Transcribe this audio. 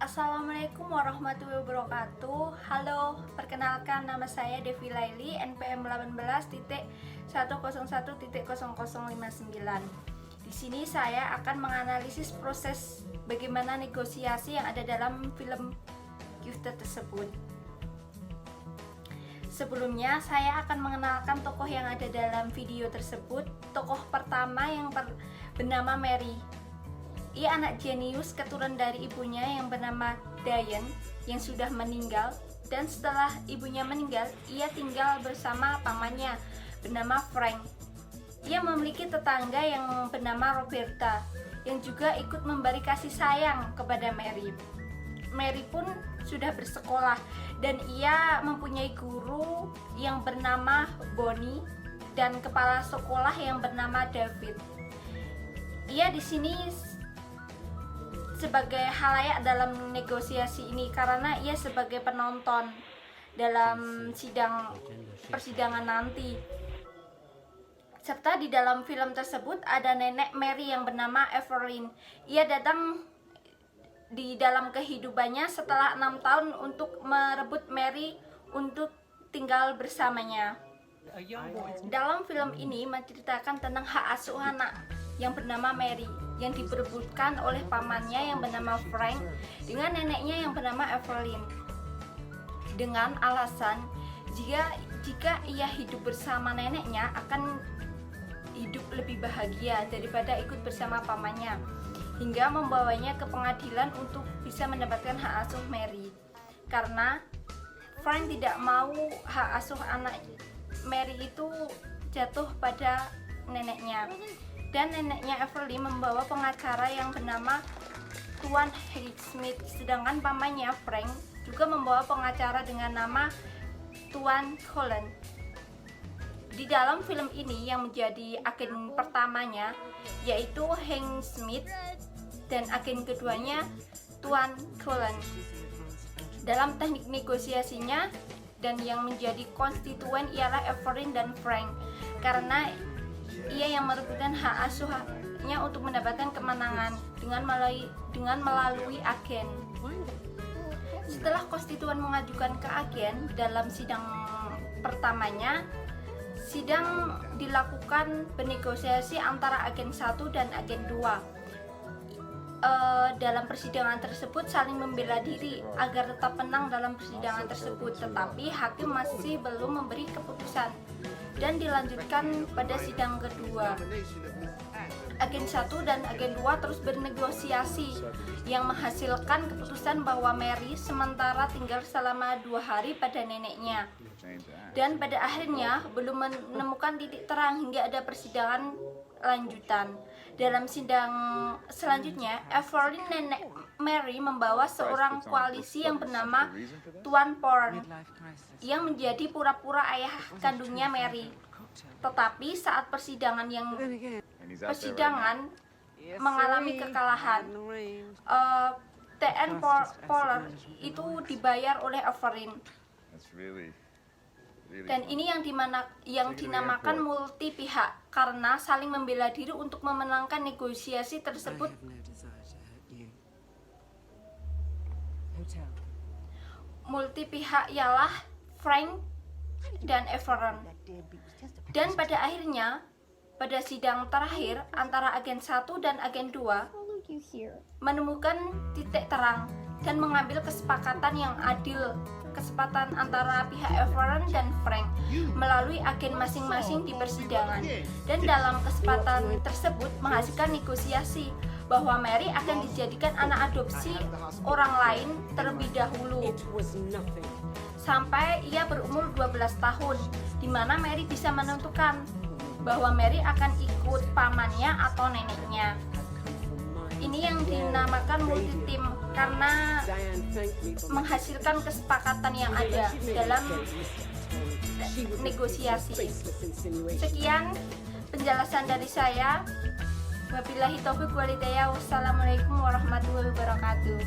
Assalamualaikum warahmatullahi wabarakatuh. Halo, perkenalkan nama saya Devi Laili, NPM 18.101.0059. Di sini saya akan menganalisis proses bagaimana negosiasi yang ada dalam film Gifted tersebut. Sebelumnya, saya akan mengenalkan tokoh yang ada dalam video tersebut. Tokoh pertama yang bernama Mary. Ia anak jenius keturunan dari ibunya yang bernama Diane yang sudah meninggal, dan setelah ibunya meninggal, ia tinggal bersama pamannya bernama Frank. Ia memiliki tetangga yang bernama Roberta yang juga ikut memberi kasih sayang kepada Mary. Mary pun sudah bersekolah dan ia mempunyai guru yang bernama Bonnie dan kepala sekolah yang bernama David. Ia di sini sebagai halayak dalam negosiasi ini karena ia sebagai penonton dalam persidangan nanti. Serta di dalam film tersebut ada nenek Mary yang bernama Evelyn. Ia datang di dalam kehidupannya setelah 6 tahun untuk merebut Mary untuk tinggal bersamanya. Dalam film ini menceritakan tentang hak asuh anak yang bernama Mary yang diperebutkan oleh pamannya yang bernama Frank dengan neneknya yang bernama Evelyn, dengan alasan jika ia hidup bersama neneknya akan hidup lebih bahagia daripada ikut bersama pamannya, hingga membawanya ke pengadilan untuk bisa mendapatkan hak asuh Mary. Karena Frank tidak mau hak asuh anak Mary itu jatuh pada neneknya, dan neneknya Evelyn membawa pengacara yang bernama Tuan Smith, sedangkan pamannya Frank juga membawa pengacara dengan nama Tuan Holland. Di dalam film ini yang menjadi agen pertamanya yaitu Hank Smith dan agen keduanya Tuan Holland. Dalam teknik negosiasinya dan yang menjadi konstituen ialah Evelyn dan Frank, karena ia yang merebutkan hak asuhnya untuk mendapatkan kemenangan dengan melalui agen. Setelah konstituen mengajukan ke agen dalam sidang pertamanya, sidang dilakukan bernegosiasi antara agen 1 dan agen 2. Dalam persidangan tersebut saling membela diri agar tetap menang dalam persidangan tersebut, tetapi hakim masih belum memberi keputusan dan dilanjutkan pada sidang kedua. Agen 1 dan agen 2 terus bernegosiasi yang menghasilkan keputusan bahwa Mary sementara tinggal selama 2 hari pada neneknya, dan pada akhirnya belum menemukan titik terang hingga ada persidangan lanjutan. Dalam sidang selanjutnya, Evelyn nenek Mary membawa seorang koalisi yang bernama Tuan Porn yang menjadi pura-pura ayah kandungnya Mary. Tetapi saat persidangan mengalami kekalahan, T.N. Poller itu dibayar oleh Evelyn. Dan ini yang dinamakan multi pihak karena saling membela diri untuk memenangkan negosiasi tersebut. Multi pihak ialah Frank dan Evelyn. Dan pada akhirnya pada sidang terakhir antara agen 1 dan agen 2 menemukan titik terang dan mengambil kesepakatan yang adil, kesepakatan antara pihak Evelyn dan Frank melalui agen masing-masing di persidangan. Dan dalam kesepakatan tersebut menghasilkan negosiasi bahwa Mary akan dijadikan anak adopsi orang lain terlebih dahulu sampai ia berumur 12 tahun, di mana Mary bisa menentukan bahwa Mary akan ikut pamannya atau neneknya. Ini yang dinamakan multi tim karena menghasilkan kesepakatan yang ada dalam negosiasi. Sekian penjelasan dari saya. Wabillahi taufiq wal hidayah. Wassalamualaikum warahmatullahi wabarakatuh.